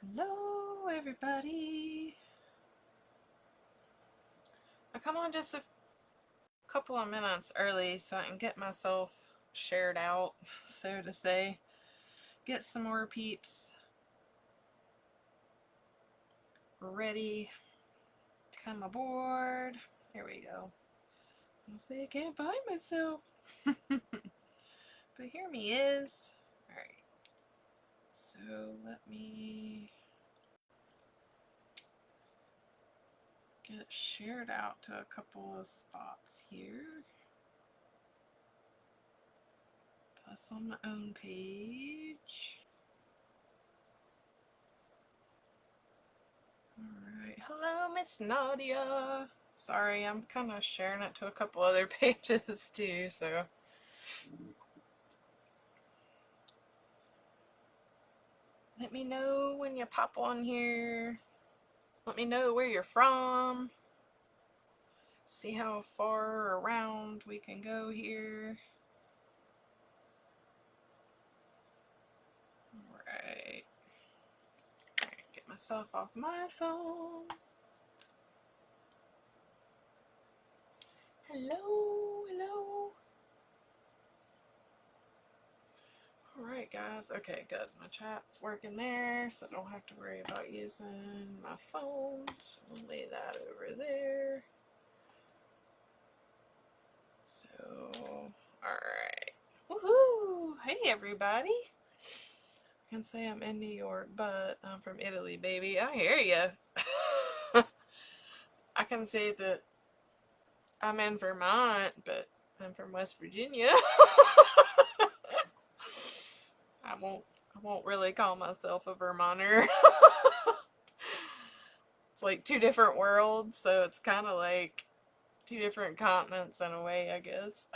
Hello, everybody. I come on just a couple of minutes early so I can get myself shared out, so to say. Get some more peeps ready to come aboard. Here we go. I'll say I can't find myself. But here me is. Alright. So let me get shared out to a couple of spots here. Plus on my own page. Alright. Hello, Miss Nadia. Sorry, I'm kind of sharing it to a couple other pages too, so. Let me know when you pop on here. Let me know where you're from. See how far around we can go here. Alright. Alright, get myself off my phone. Hello, hello. Alright guys, okay good. My chat's working there, so I don't have to worry about using my phone. So we'll lay that over there. So, alright. Woohoo! Hey everybody! I can say I'm in New York, but I'm from Italy, baby. I hear ya. I can say that I'm in Vermont, but I'm from West Virginia. I won't really call myself a Vermonter. It's like two different worlds, so it's kind of like two different continents in a way, I guess.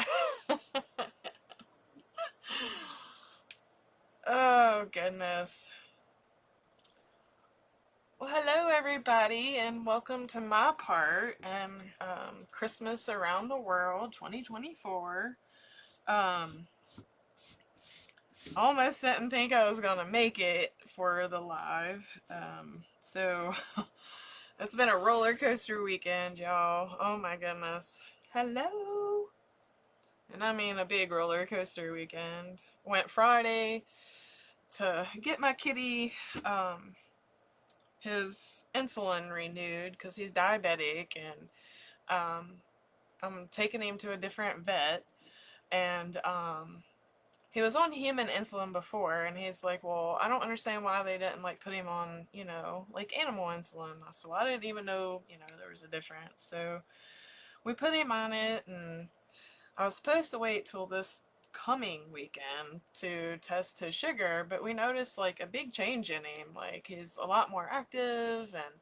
Oh, goodness. Well, hello, everybody, and welcome to my part and Christmas Around the World 2024. Almost didn't think I was going to make it for the live. So it's been a roller coaster weekend, y'all. Oh, my goodness. Hello. And I mean a big roller coaster weekend. Went Friday to get my kitty his insulin renewed because he's diabetic, and I'm taking him to a different vet, and he was on human insulin before, and he's like, well, I don't understand why they didn't like put him on, like animal insulin. I said, well, I didn't even know, there was a difference. So we put him on it, and I was supposed to wait till this coming weekend to test his sugar, but we noticed like a big change in him. Like he's a lot more active and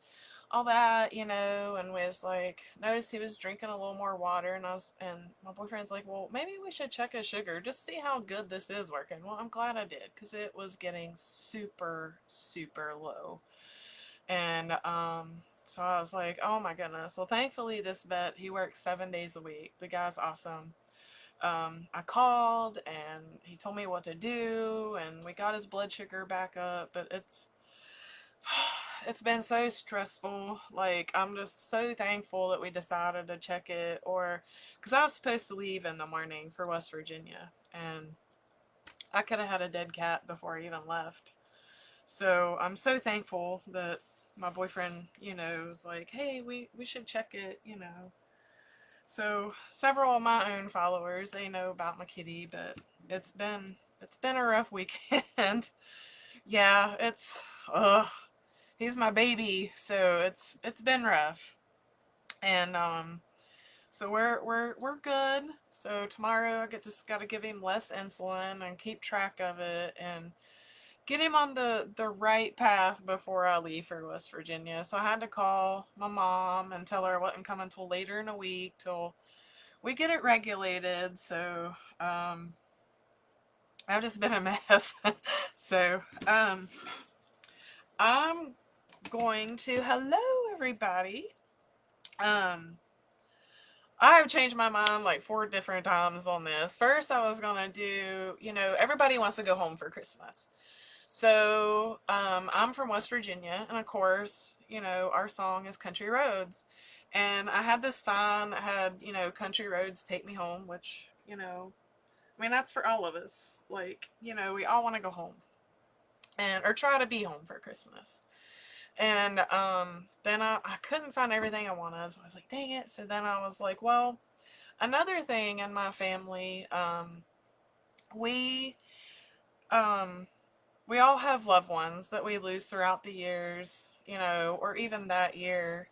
all that, and was like noticed he was drinking a little more water, and my boyfriend's like, well, maybe we should check his sugar, just see how good this is working. Well, I'm glad I did, because it was getting super, super low. And so I was like, oh my goodness. Well, thankfully this vet, he works 7 days a week. The guy's awesome. I called and he told me what to do, and we got his blood sugar back up, but it's been so stressful. Like, I'm just so thankful that we decided to check it, or because I was supposed to leave in the morning for West Virginia, and I could have had a dead cat before I even left. So I'm so thankful that my boyfriend, was like, hey, we should check it. So several of my own followers, they know about my kitty, but it's been a rough weekend. Yeah, he's my baby, so it's been rough. And so we're good. So tomorrow just gotta give him less insulin and keep track of it and get him on the right path before I leave for West Virginia. So I had to call my mom and tell her I wasn't coming till later in the week till we get it regulated. So I've just been a mess. So I'm going to hello everybody. Um I have changed my mind like 4 different times on this. First I was gonna do, everybody wants to go home for Christmas. So, I'm from West Virginia, and of course, our song is Country Roads. And I had this sign that had, Country Roads Take Me Home, which, I mean, that's for all of us. Like, we all want to go home or try to be home for Christmas. And then I couldn't find everything I wanted, so I was like, dang it. So then I was like, well, another thing in my family, we um, we all have loved ones that we lose throughout the years, or even that year.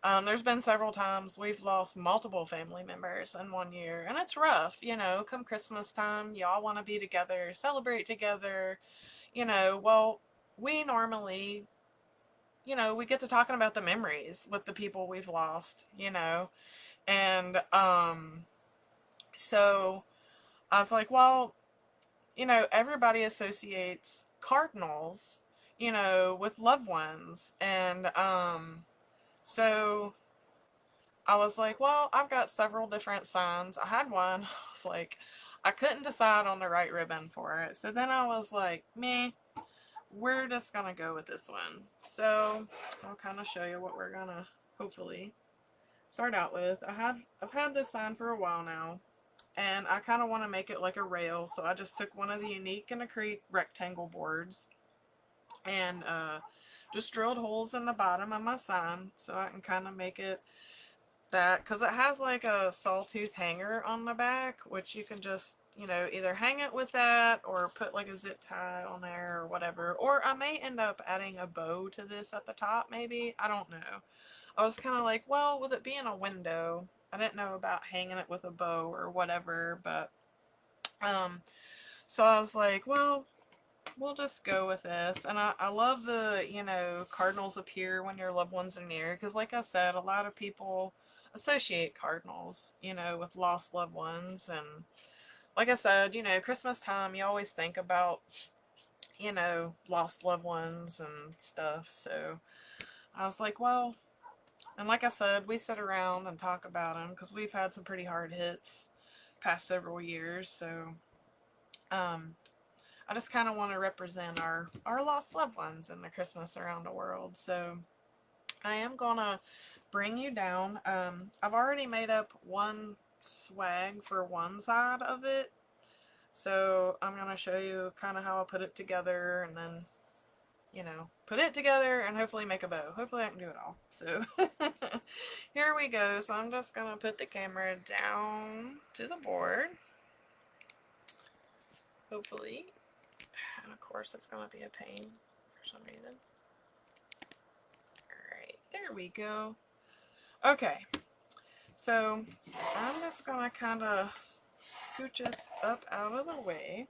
There's been several times we've lost multiple family members in one year, and it's rough, come Christmas time, you all want to be together, celebrate together, well, we normally, we get to talking about the memories with the people we've lost, and so I was like, well, everybody associates cardinals, with loved ones. And so I was like, well, I've got several different signs. I had one, I was like, I couldn't decide on the right ribbon for it. So then I was like, meh, we're just going to go with this one. So I'll kind of show you what we're going to hopefully start out with. I've had this sign for a while now, and I kind of want to make it like a rail, so I just took one of the Unique and Acrylic rectangle boards and just drilled holes in the bottom of my sign so I can kind of make it that, because it has like a sawtooth hanger on the back, which you can just, either hang it with that or put like a zip tie on there or whatever. Or I may end up adding a bow to this at the top, maybe. I don't know. I was kind of like, well, with it being a window, I didn't know about hanging it with a bow or whatever, but so I was like, well, we'll just go with this. And I love the, cardinals appear when your loved ones are near, because like I said, a lot of people associate cardinals, with lost loved ones. And like I said, Christmas time, you always think about, lost loved ones and stuff. So I was like, well, and like I said, we sit around and talk about them because we've had some pretty hard hits past several years. So um, I just kind of want to represent our lost loved ones in the Christmas around the world. So I am going to bring you down. I've already made up one swag for one side of it. So I'm going to show you kind of how I put it together, and then, put it together and hopefully make a bow. Hopefully I can do it all. So here we go. So I'm just going to put the camera down to the board. Hopefully. And of course it's going to be a pain for some reason. Alright, there we go. Okay, so I'm just going to kind of scooch us up out of the way.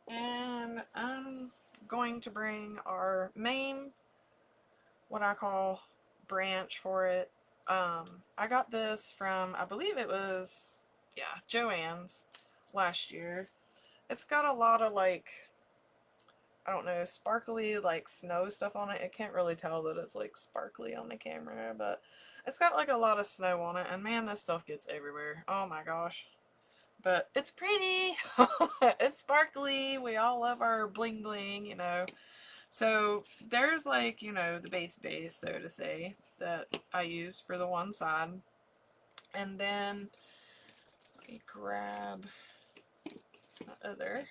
And I'm going to bring our main, what I call, branch for it. I got this from, I believe it was, yeah, Joann's last year. It's got a lot of like, I don't know, sparkly like snow stuff on it. I can't really tell that it's like sparkly on the camera, but it's got like a lot of snow on it, and man, this stuff gets everywhere. Oh my gosh. But it's pretty. It's sparkly. We all love our bling bling, So there's like, the base, so to say, that I use for the one side. And then let me grab the other.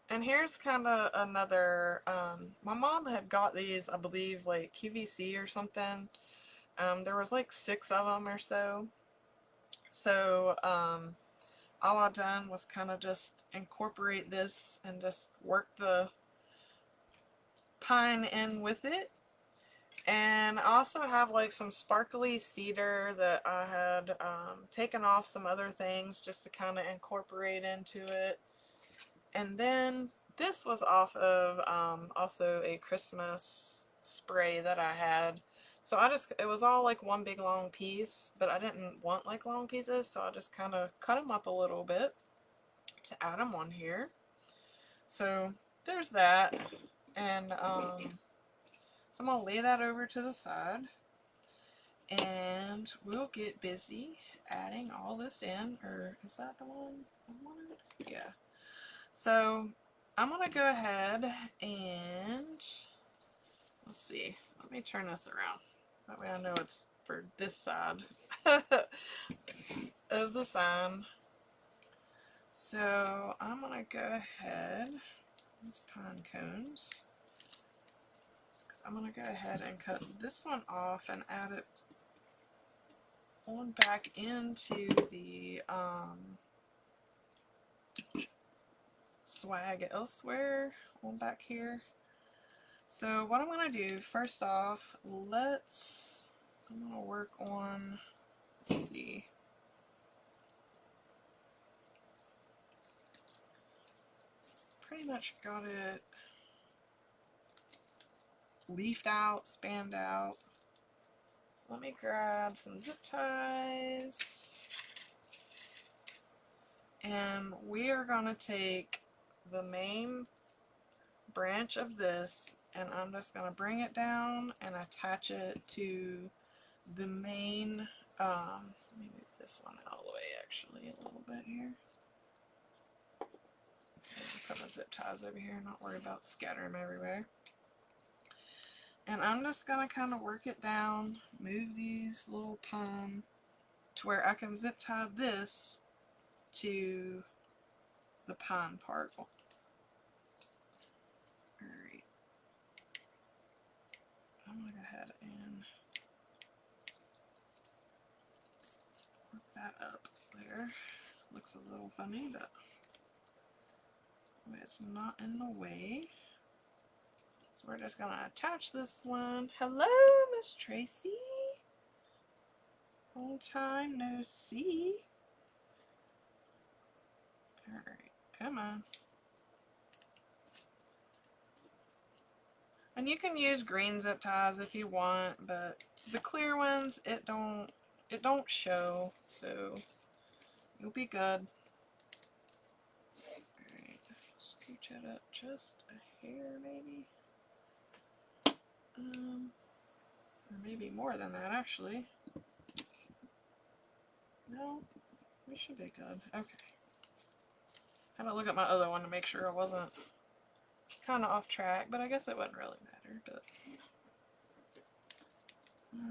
And here's kind of another, my mom had got these, I believe, like QVC or something. There was like 6 of them or so. So, all I done was kind of just incorporate this and just work the pine in with it. And I also have like some sparkly cedar that I had taken off some other things just to kind of incorporate into it. And then this was off of also a Christmas spray that I had. So it was all like one big long piece, but I didn't want like long pieces, so I just kind of cut them up a little bit to add them on here. So there's that. And so I'm going to lay that over to the side. And we'll get busy adding all this in. Or is that the one I wanted? Yeah. So I'm going to go ahead and, let's see, let me turn this around. That way I know it's for this side of the sign. So I'm going to go ahead, these pine cones, because I'm going to go ahead and cut this one off and add it on back into the swag elsewhere on back here. So what I'm going to do, first off, I'm going to work on, let's see, pretty much got it leafed out, spanned out. So let me grab some zip ties. And we are going to take the main branch of this, and I'm just going to bring it down and attach it to the main, let me move this one out of the way actually a little bit here. Put my zip ties over here, not worry about scattering them everywhere. And I'm just going to kind of work it down, move these little pine to where I can zip tie this to the pine part. Alright. I'm going to go ahead and work that up there. Looks a little funny, but it's not in the way. So we're just going to attach this one. Hello, Miss Tracy. Long time no see. Alright, come on. And you can use green zip ties if you want, but the clear ones, it don't show, so you'll be good. Alright, scooch it up just a hair maybe. Or maybe more than that actually. No, we should be good. Okay. Had to look at my other one to make sure I wasn't kind of off track, but I guess it wouldn't really matter. But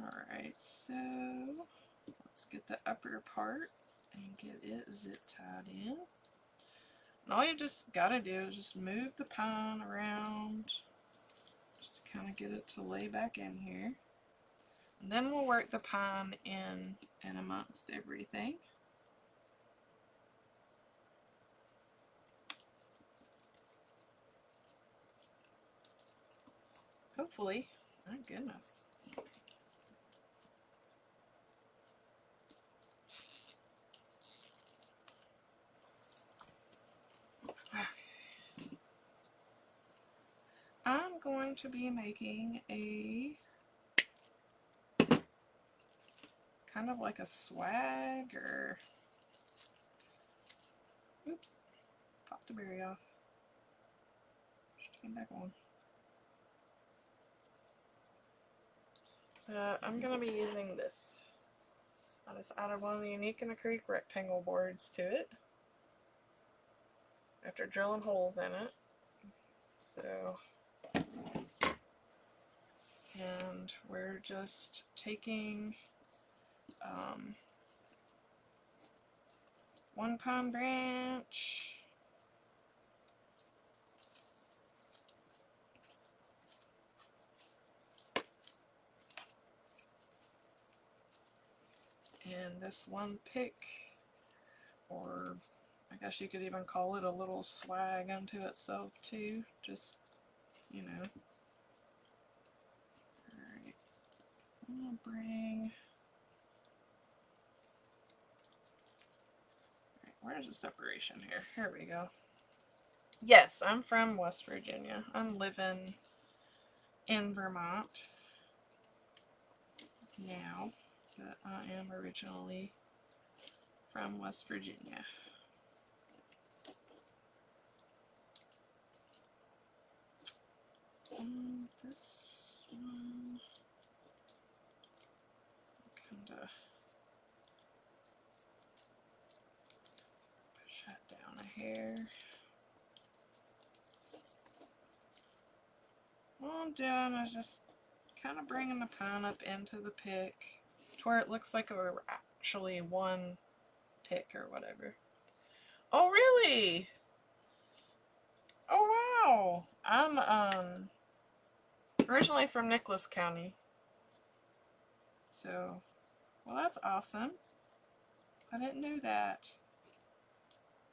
alright, so let's get the upper part and get it zip tied in. And all you just gotta do is just move the pine around just to kind of get it to lay back in here. And then we'll work the pine in and amongst everything. Hopefully. My goodness. I'm going to be making a kind of like a swag or, oops, popped the berry off. Just came back on. I'm going to be using this. I just added one of the Unique in a Creek rectangle boards to it after drilling holes in it. So, and we're just taking one pine branch, and this one pick, or I guess you could even call it a little swag unto itself too, just, you know. Alright, I'm going to bring, alright, where's the separation here? Here we go. Yes, I'm from West Virginia. I'm living in Vermont now, but I am originally from West Virginia. This one, kind of push that down a hair. I'm doing is just kind of bringing the pine up into the pick to where it looks like we're actually one pick or whatever. Oh, really? Oh, wow. I'm originally from Nicholas County. So, well, that's awesome. I didn't know that.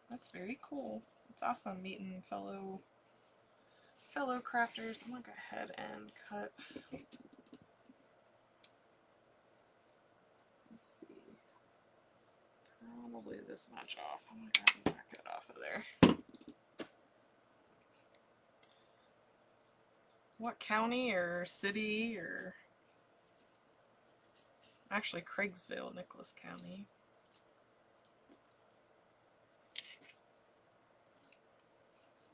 That's very cool. It's awesome meeting fellow crafters. I'm gonna go ahead and cut. Let's see. Probably this much off. I'm gonna go ahead and back it off of there. What county or city or actually Craigsville, Nicholas County.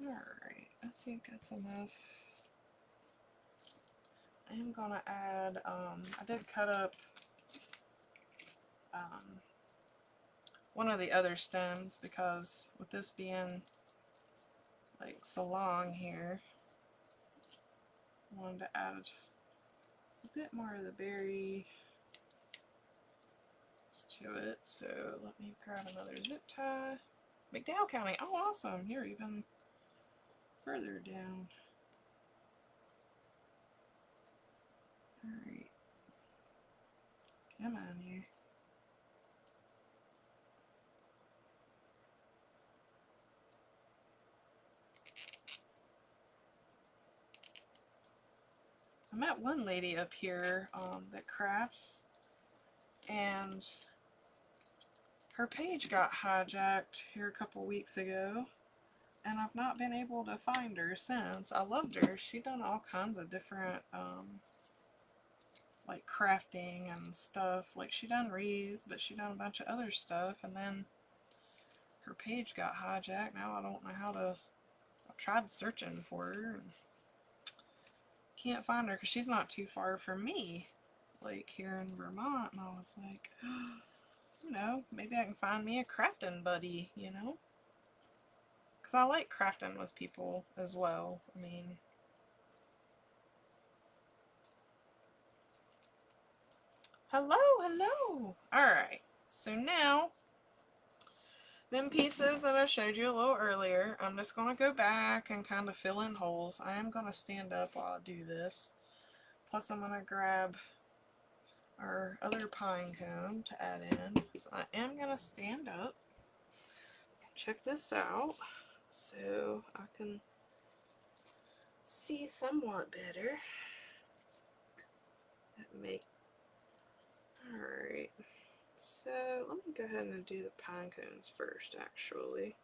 Alright, I think that's enough. I am gonna add, I did cut up one of the other stems because with this being like so long here, I wanted to add a bit more of the berry to it. So let me grab another zip tie. McDowell County, oh awesome, you're even further down. Alright, come on you. I met one lady up here that crafts, and her page got hijacked here a couple weeks ago, and I've not been able to find her since. I loved her. She done all kinds of different like crafting and stuff. Like she done wreaths, but she done a bunch of other stuff, and then her page got hijacked. Now I don't know how to. I've tried searching for her and can't find her because she's not too far from me, like here in Vermont. And I was like, you know, maybe I can find me a crafting buddy, you know, because I like crafting with people as well. I mean, hello, hello. Alright, so now, them pieces that I showed you a little earlier, I'm just going to go back and kind of fill in holes. I am going to stand up while I do this. Plus I'm going to grab our other pine cone to add in. So I am going to stand up. Check this out so I can see somewhat better. Alright, so let me go ahead and do the pine cones first actually.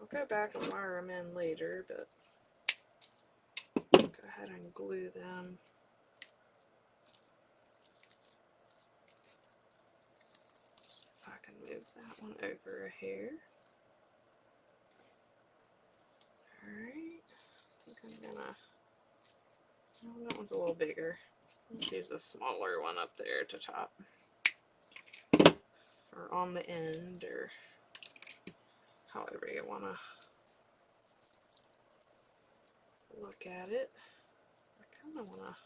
I'll go back and wire them in later, but go ahead and glue them. If I can move that one over here. Alright, I think I'm gonna, oh, that one's a little bigger. Let's use a smaller one up there at the top. Or on the end, or however you want to look at it. I kind of want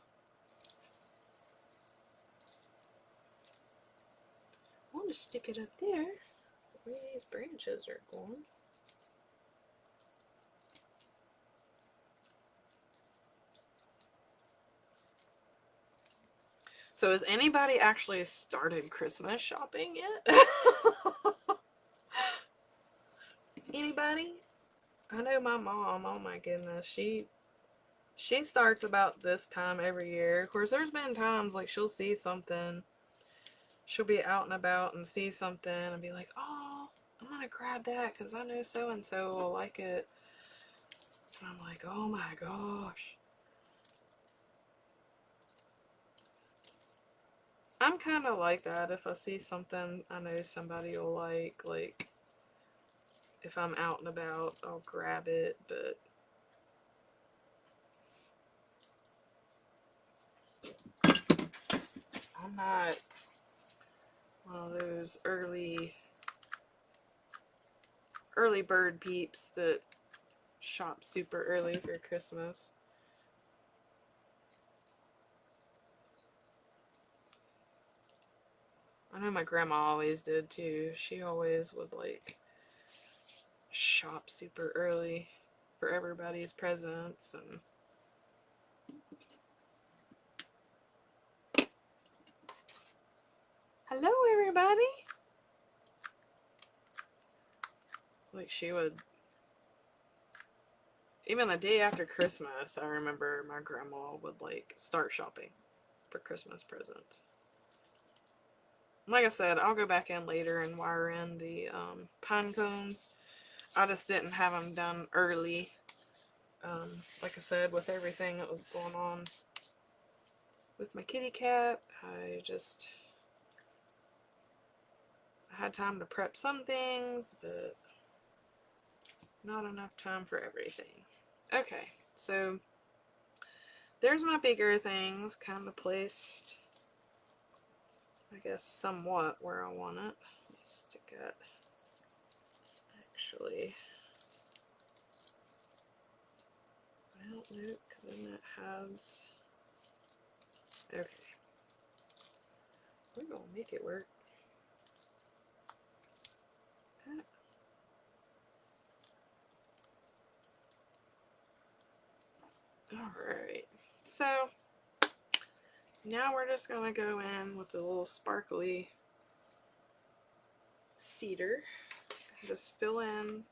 to stick it up there where these branches are going. So has anybody actually started Christmas shopping yet? Anybody? I know my mom, oh my goodness, she starts about this time every year. Of course, there's been times like she'll see something, she'll be out and about and see something and be like, oh, I'm gonna grab that because I know so and so will like it. And I'm like, oh my gosh. I'm kind of like that. If I see something I know somebody will like if I'm out and about, I'll grab it, but I'm not one of those early bird peeps that shop super early for Christmas. I know my grandma always did too. She always would like shop super early for everybody's presents. And hello everybody. Like she would, even the day after Christmas, I remember my grandma would like start shopping for Christmas presents. Like I said, I'll go back in later and wire in the pine cones. I just didn't have them done early. Like I said, with everything that was going on with my kitty cat, I had time to prep some things, but not enough time for everything. Okay, so there's my bigger things kind of placed, I guess, somewhat where I want it. Let's stick it. Actually, well, no, because then it has. Okay, we're gonna make it work. Alright, so now we're just gonna go in with the little sparkly cedar. Just fill in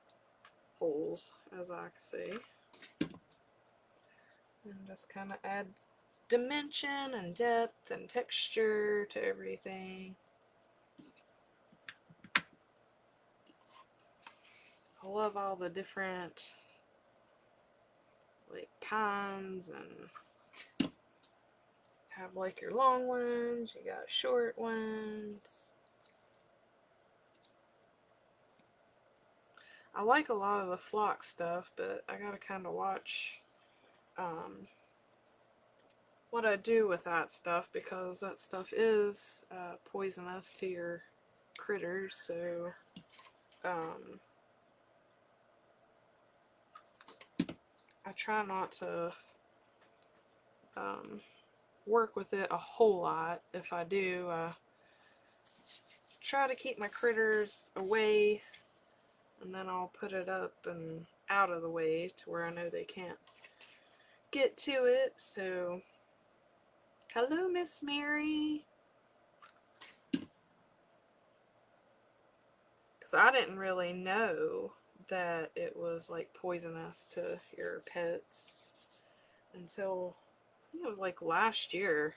holes, as I say. And just kind of add dimension and depth and texture to everything. I love all the different like pines, and have like your long ones, you got short ones. I like a lot of the flock stuff, but I gotta kind of watch what I do with that stuff, because that stuff is poisonous to your critters. So I try not to work with it a whole lot. If I do, try to keep my critters away, and then I'll put it up and out of the way to where I know they can't get to it. So hello, Miss Mary. Because I didn't really know that it was like poisonous to your pets until I think it was like last year.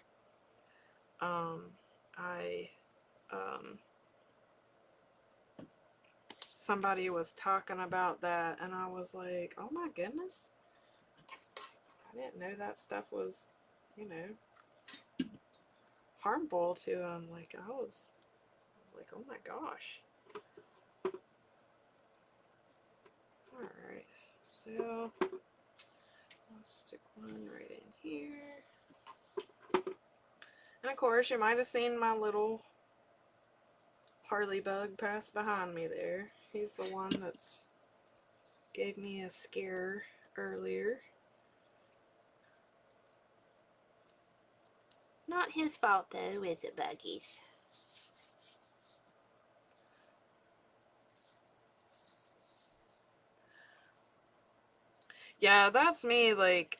I somebody was talking about that, and I was like, oh my goodness, I didn't know that stuff was, you know, harmful to them. Like I was like, oh my gosh. Alright, so I'll stick one right in here. And of course, you might have seen my little Harley bug pass behind me there. He's the one that's gave me a scare earlier. Not his fault though, is it, Buggies? Yeah, that's me. Like,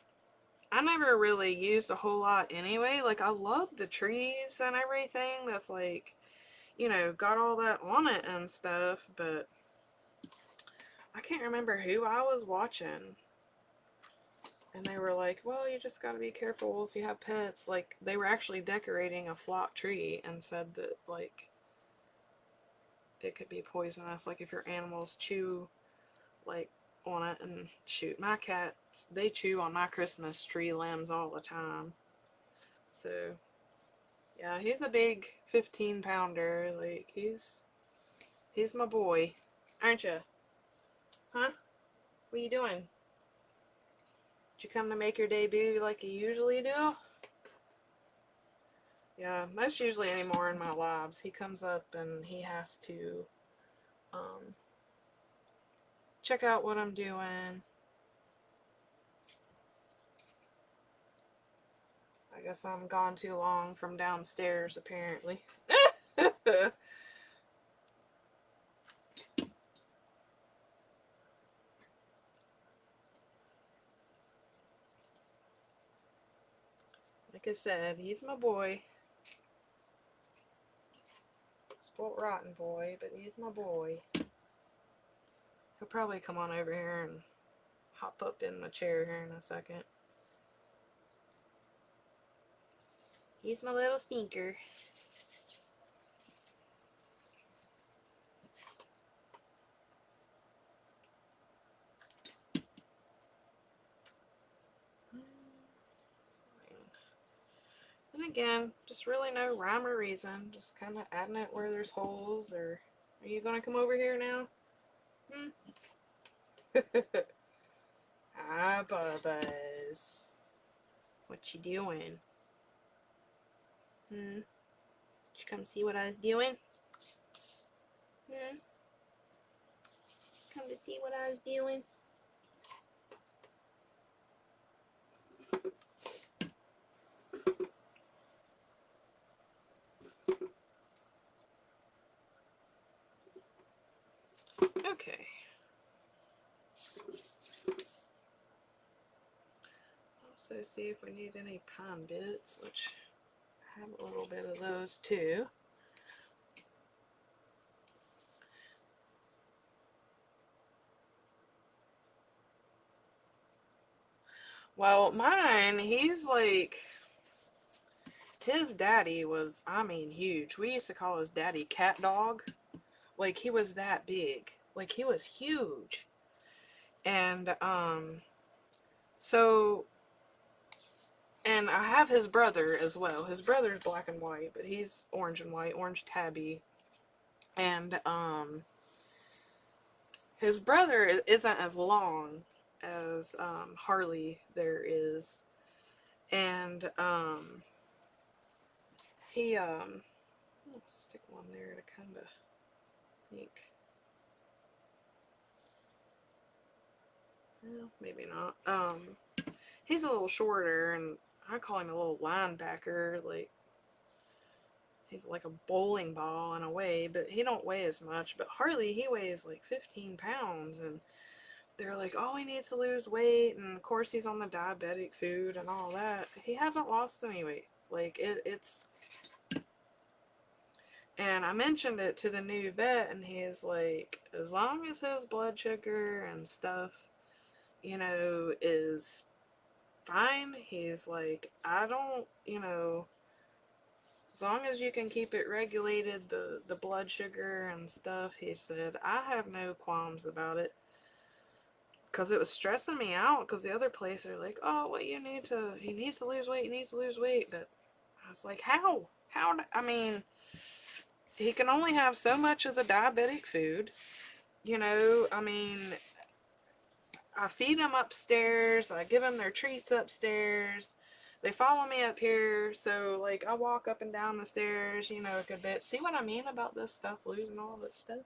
I never really used a whole lot anyway. Like, I love the trees and everything that's like, you know, got all that on it and stuff, but I can't remember who I was watching. And they were like, well, you just gotta be careful if you have pets. Like, they were actually decorating a flock tree and said that, like, it could be poisonous. Like, if your animals chew, like, on it. And shoot, my cats, they chew on my Christmas tree limbs all the time. So, yeah, he's a big 15-pounder. Like, he's my boy. Aren't you? Huh? What are you doing? Did you come to make your debut like you usually do? Yeah, most usually anymore in my lives, he comes up and he has to check out what I'm doing. I guess I'm gone too long from downstairs, apparently. Like I said, he's my boy. Spoiled rotten boy, but he's my boy. He'll probably come on over here and hop up in my chair here in a second. He's my little stinker. And again, just really no rhyme or reason. Just kind of adding it where there's holes. Or are you gonna come over here now? Hi, Bubba's. What you doing? Did you come see what I was doing? Come to see what I was doing? Okay. Also see if we need any pine bits, which I have a little bit of those too. Well, mine, he's like, his daddy was, I mean, huge. We used to call his daddy Cat Dog. Like, he was that big. Like, he was huge. And, so, and I have his brother as well. His brother's black and white, but he's orange and white, orange tabby. And, his brother isn't as long as, Harley there is. And, he, I'll stick one there to kind of make, well, maybe not. He's a little shorter, and I call him a little linebacker. Like, he's like a bowling ball in a way, but he don't weigh as much. But Harley, he weighs like 15 pounds, and they're like, oh, he needs to lose weight, and of course he's on the diabetic food and all that. He hasn't lost any weight. Like, it's... And I mentioned it to the new vet, and he's like, as long as his blood sugar and stuff, you know, is fine, he's like, I don't, you know, as long as you can keep it regulated, the blood sugar and stuff, he said, I have no qualms about it. Because it was stressing me out, because the other place are like, oh, well, he needs to lose weight, he needs to lose weight. But I was like, how? I mean, he can only have so much of the diabetic food. You know, I mean, I feed them upstairs. I give them their treats upstairs. They follow me up here. So, like, I walk up and down the stairs, you know, a good bit. See what I mean about this stuff, losing all this stuff?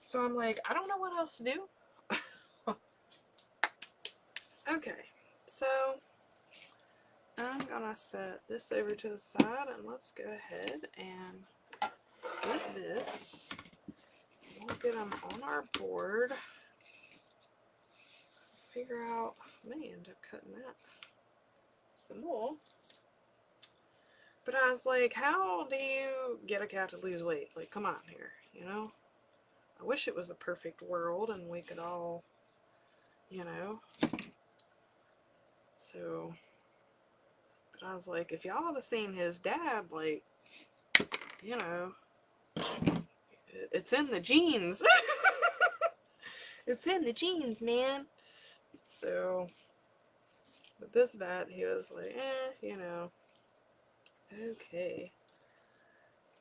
So I'm like, I don't know what else to do. Okay, so I'm gonna set this over to the side, and let's go ahead and get this. We'll get them on our board. Figure out, I may end up cutting that some more. But I was like, how do you get a cat to lose weight? Like, come on here, you know? I wish it was a perfect world and we could all, you know. So, but I was like, if y'all have seen his dad, like, you know, it's in the genes. It's in the genes, man. So, but this vet, he was like, you know. Okay.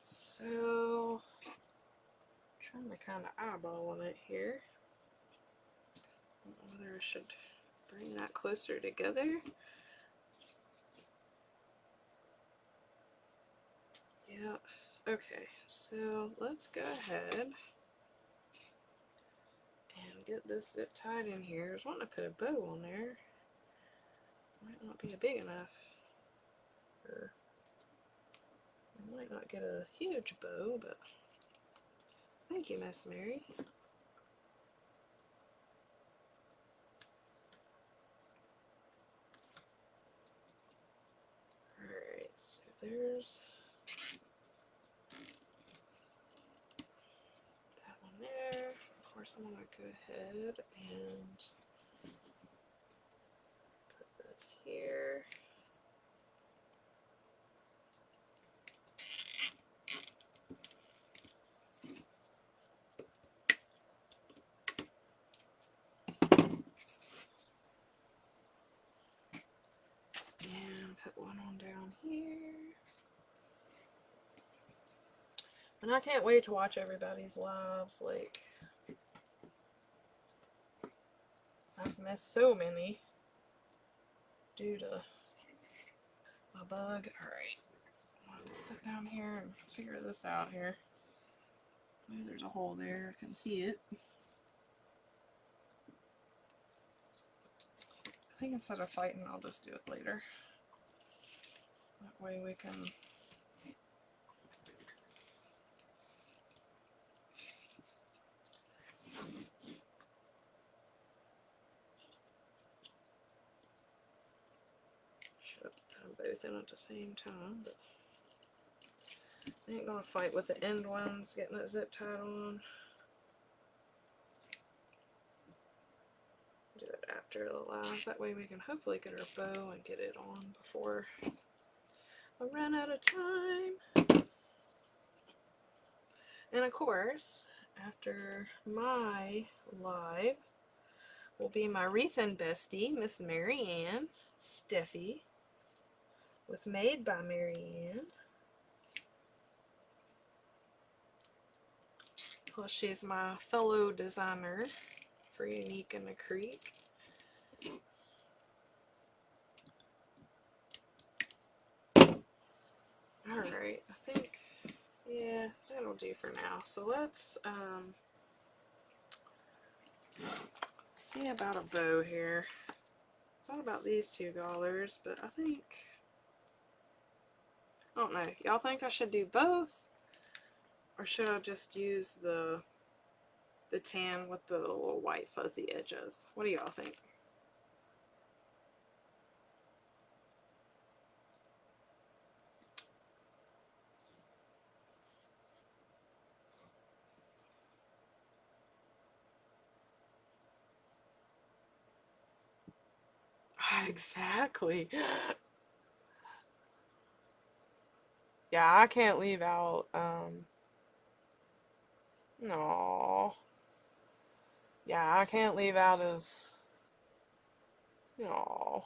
So, trying to kind of eyeball on it here. I don't know whether I should bring that closer together. Yeah. Okay. So, let's go ahead and get this zip tied in here. I was wanting to put a bow on there. Might not be big enough. Or I might not get a huge bow, but thank you, Miss Mary. Alright, so there's that one there. Of course, I'm going to go ahead and put this here. And put one on down here. And I can't wait to watch everybody's lives. Like, I've missed so many due to my bug. Alright, I'll just sit down here and figure this out here. Maybe there's a hole there, I can see it. I think instead of fighting, I'll just do it later. That way we can should have put them both in at the same time, but I ain't gonna fight with the end ones getting it zip tied on. Do it after the live. That way we can hopefully get our bow and get it on before I run out of time. And of course, after my live will be my wreath and bestie, Miss Mary Ann Steffi, with Made by Mary Ann. Plus she's my fellow designer for Unique in the Creek. Alright, I think, yeah, that'll do for now. So let's see about a bow here. Thought about these $2, but I think, I don't know. Y'all think I should do both? Or should I just use the tan with the little white fuzzy edges? What do y'all think? Exactly. Yeah, I can't leave out, no. Yeah, I can't leave out his, no.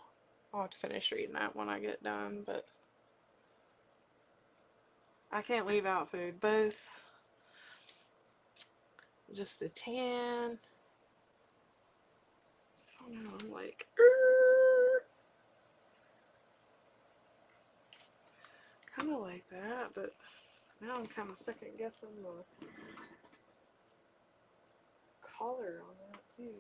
I'll have to finish reading that when I get done, but I can't leave out food. Both, just the tan. I don't know, I'm like, kind of like that, but now I'm kind of second guessing the color on that too.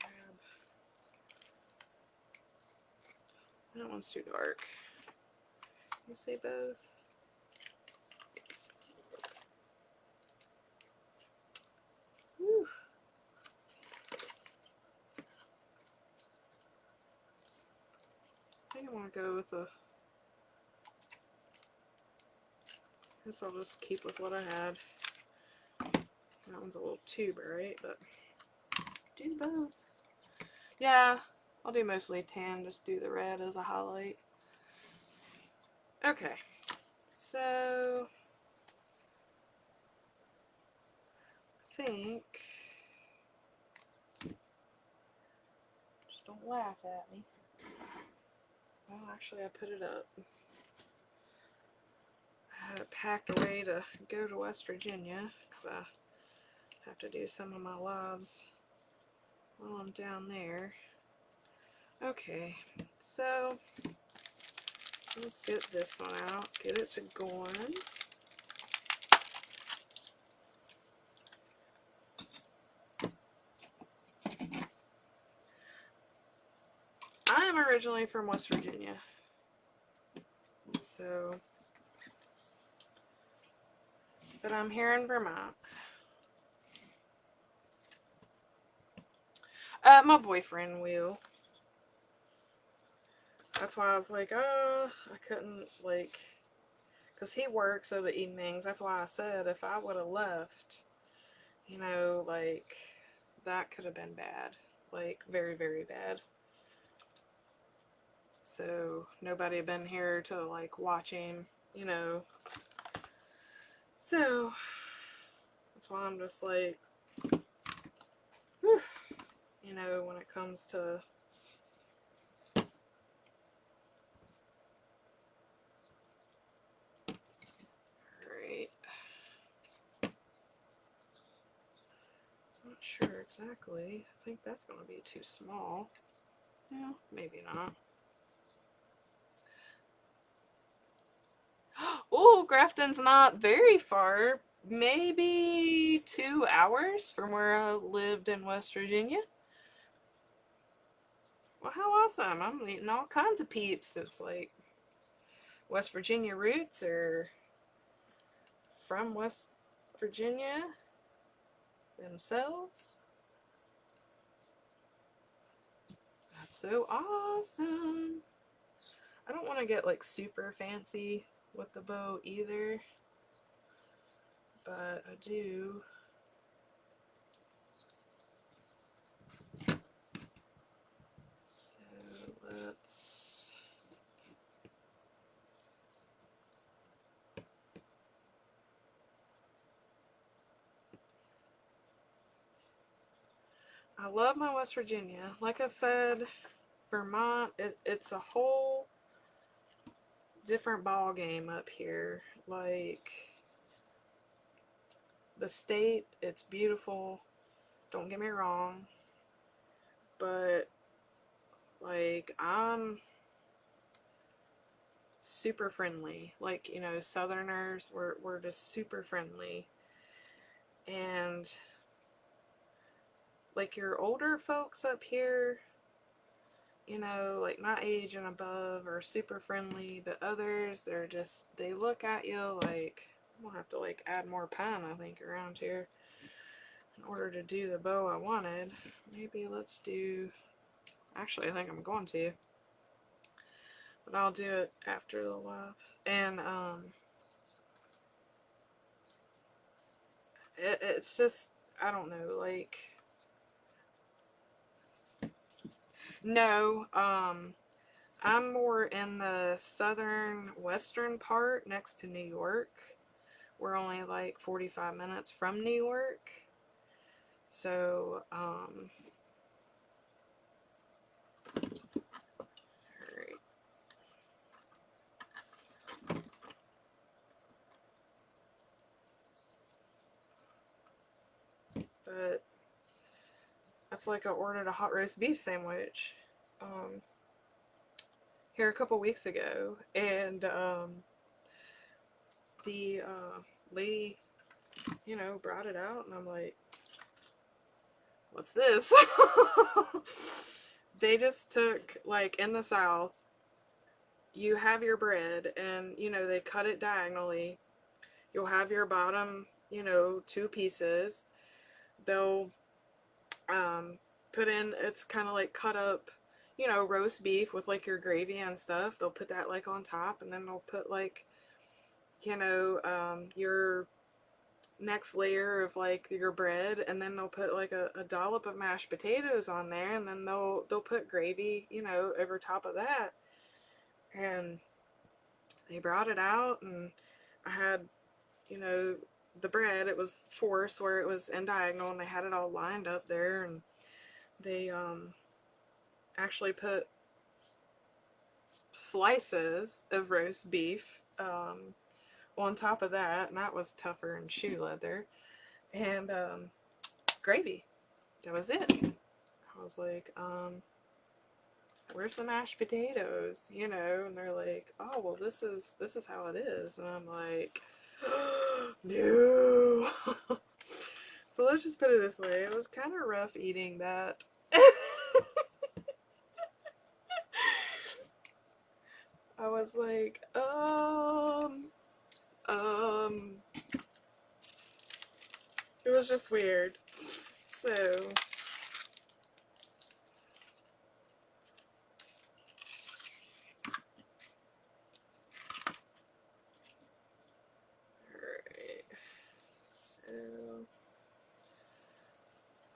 Grab. That one's too dark. You say both? Whew. I think I want to go with a, I guess I'll just keep with what I had. That one's a little too bright, but do both. Yeah, I'll do mostly tan, just do the red as a highlight. Okay, so I think, just don't laugh at me. Well, actually I put it up. I had it packed away to go to West Virginia because I have to do some of my lives while I'm down there. Okay, so let's get this one out, get it to going. I am am originally from West Virginia. So, but I'm here in Vermont. My boyfriend will. That's why I was like, I couldn't, like, because he works over the evenings. That's why I said if I would have left, you know, like, that could have been bad. Like, very, very bad. So, nobody had been here to, like, watch him, you know. So, that's why I'm just like, whew, you know, when it comes to right. Not sure exactly. I think that's going to be too small. Yeah, maybe not. Oh, Grafton's not very far. Maybe 2 hours from where I lived in West Virginia. Well, how awesome. I'm meeting all kinds of peeps. It's like West Virginia roots or from West Virginia themselves. That's so awesome. I don't want to get like super fancy with the bow either, but I do. So let's. I love my West Virginia. Like I said, Vermont, it's a whole different ball game up here. Like, the state, it's beautiful. Don't get me wrong. But, like, I'm super friendly. Like, you know, Southerners, we're just super friendly. And, like, your older folks up here, you know, like my age and above are super friendly, but others, they're just, they look at you like, I'm gonna have to like add more pine, I think, around here in order to do the bow I wanted. Maybe let's do, actually I think I'm going to, but I'll do it after the live. And it's just, I don't know, like, no, I'm more in the southern western part next to New York. We're only like 45 minutes from New York. So, alright. But that's like I ordered a hot roast beef sandwich here a couple weeks ago, and the lady, you know, brought it out, and I'm like, what's this? They just took, like, in the South, you have your bread, and, you know, they cut it diagonally. You'll have your bottom, you know, two pieces. They'll put in, it's kind of like cut up, you know, roast beef with like your gravy and stuff. They'll put that like on top, and then they'll put like, you know, your next layer of like your bread, and then they'll put like a dollop of mashed potatoes on there, and then they'll put gravy, you know, over top of that. And they brought it out, and I had, you know, the bread, it was forced where it was in diagonal, and they had it all lined up there, and they actually put slices of roast beef on top of that, and that was tougher than shoe leather, and gravy. That was it. I was like, where's the mashed potatoes? You know, and they're like, oh, well, this is how it is, and I'm like, no. So let's just put it this way: it was kind of rough eating that. I was like, it was just weird. So, alright. So,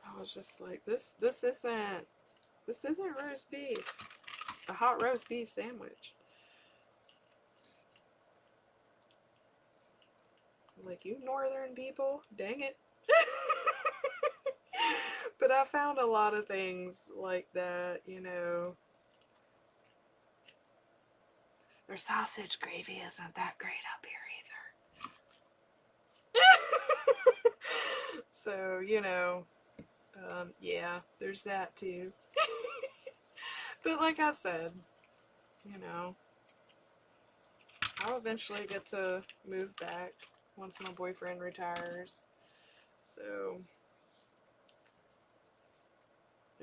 I was just like, this isn't roast beef. It's a hot roast beef sandwich. Like, you northern people, dang it. But I found a lot of things like that, you know. Their sausage gravy isn't that great up here either. So, you know, yeah, there's that too. But like I said, you know, I'll eventually get to move back once my boyfriend retires. So,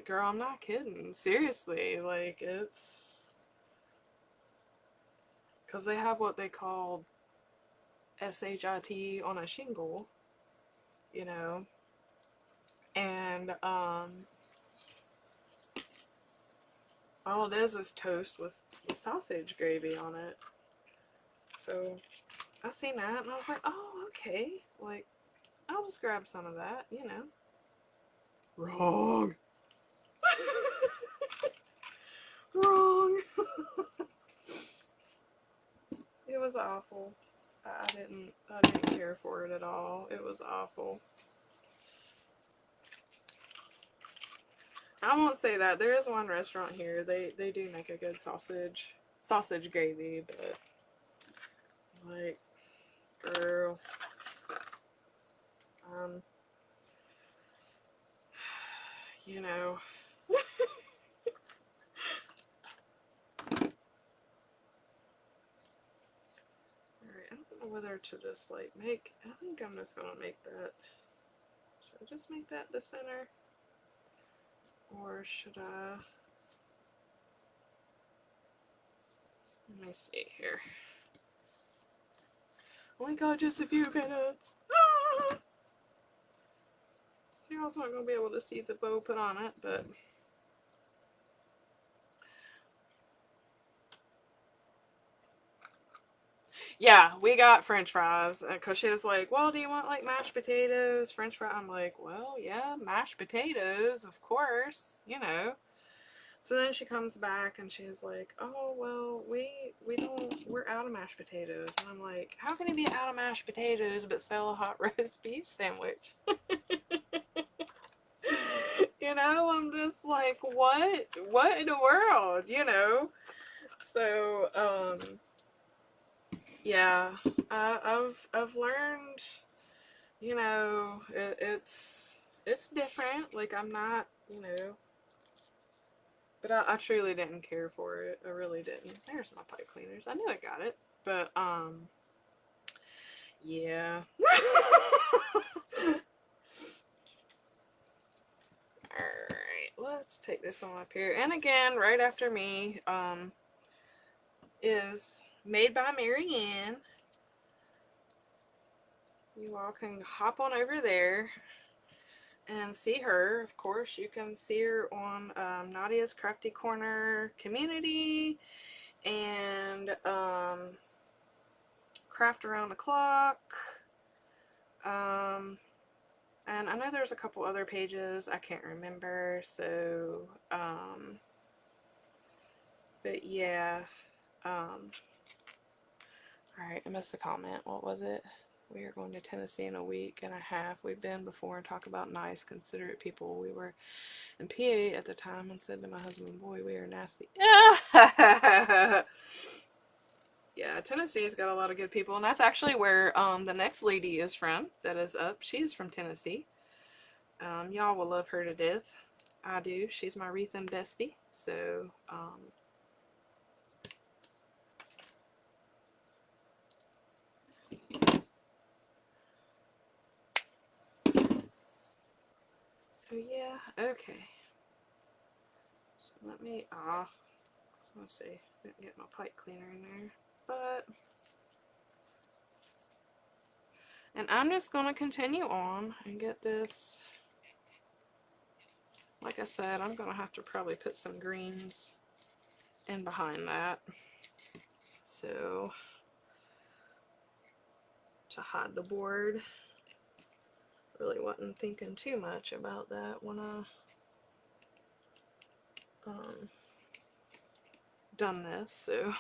girl, I'm not kidding. Seriously, like, it's because they have what they call SHIT on a shingle, you know, and all it is toast with sausage gravy on it. So I seen that and I was like, oh, okay, like, I'll just grab some of that, you know. Wrong. Wrong. It was awful. I didn't care for it at all. It was awful. I won't say that. There is one restaurant here. They do make a good sausage gravy, but like, girl, um, you know. Alright, I don't know whether to just like make. I think I'm just gonna make that. Should I just make that the center, or should I? Let me see here. Only got just a few minutes. Ah! So you're also not going to be able to see the bow put on it, but yeah, we got French fries because she was like, "Well, do you want like mashed potatoes, French fries?" I'm like, "Well, yeah, mashed potatoes, of course, you know." So then she comes back and she's like, "Oh, well, we don't, we're out of mashed potatoes." And I'm like, "How can you be out of mashed potatoes but sell a hot roast beef sandwich?" You know, I'm just like, what in the world, you know? So, yeah, I've learned, you know, it's different. Like, I'm not, you know, but I truly didn't care for it. I really didn't. There's my pipe cleaners. I knew I got it, but yeah. Alright, let's take this on up here. And again, right after me, is Made by Marianne. You all can hop on over there and see her. Of course, you can see her on Nadia's Crafty Corner community and Craft Around the Clock. And I know there's a couple other pages I can't remember. So, but yeah. Alright, I missed the comment. What was it? We are going to Tennessee in a week and a half. We've been before and talk about nice, considerate people. We were in PA at the time and said to my husband, "Boy, we are nasty." Yeah, Tennessee's got a lot of good people, and that's actually where the next lady is from that is up. She is from Tennessee. Y'all will love her to death. I do. She's my wreath and bestie. So, so yeah, okay. So let me, Let's see, didn't get my pipe cleaner in there, but, and I'm just going to continue on and get this. Like I said, I'm going to have to probably put some greens in behind that, so, to hide the board. Really wasn't thinking too much about that when I done this, so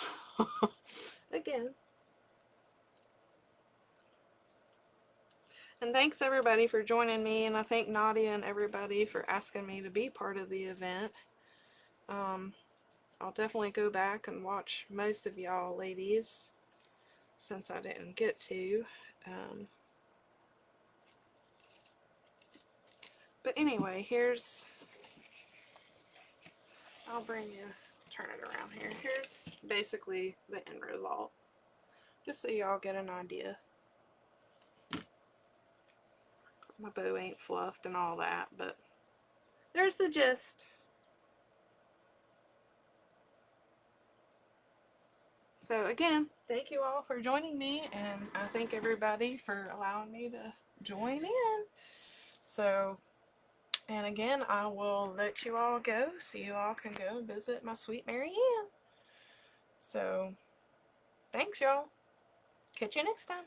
again. And thanks everybody for joining me, and I thank Nadia and everybody for asking me to be part of the event. I'll definitely go back and watch most of y'all ladies since I didn't get to. But anyway, here's, I'll bring you, turn it around here. Here's basically the end result, just so y'all get an idea. My bow ain't fluffed and all that, but there's the gist. So again, thank you all for joining me, and I thank everybody for allowing me to join in. So, and again, I will let you all go so you all can go visit my sweet Mary Ann. So, thanks y'all. Catch you next time.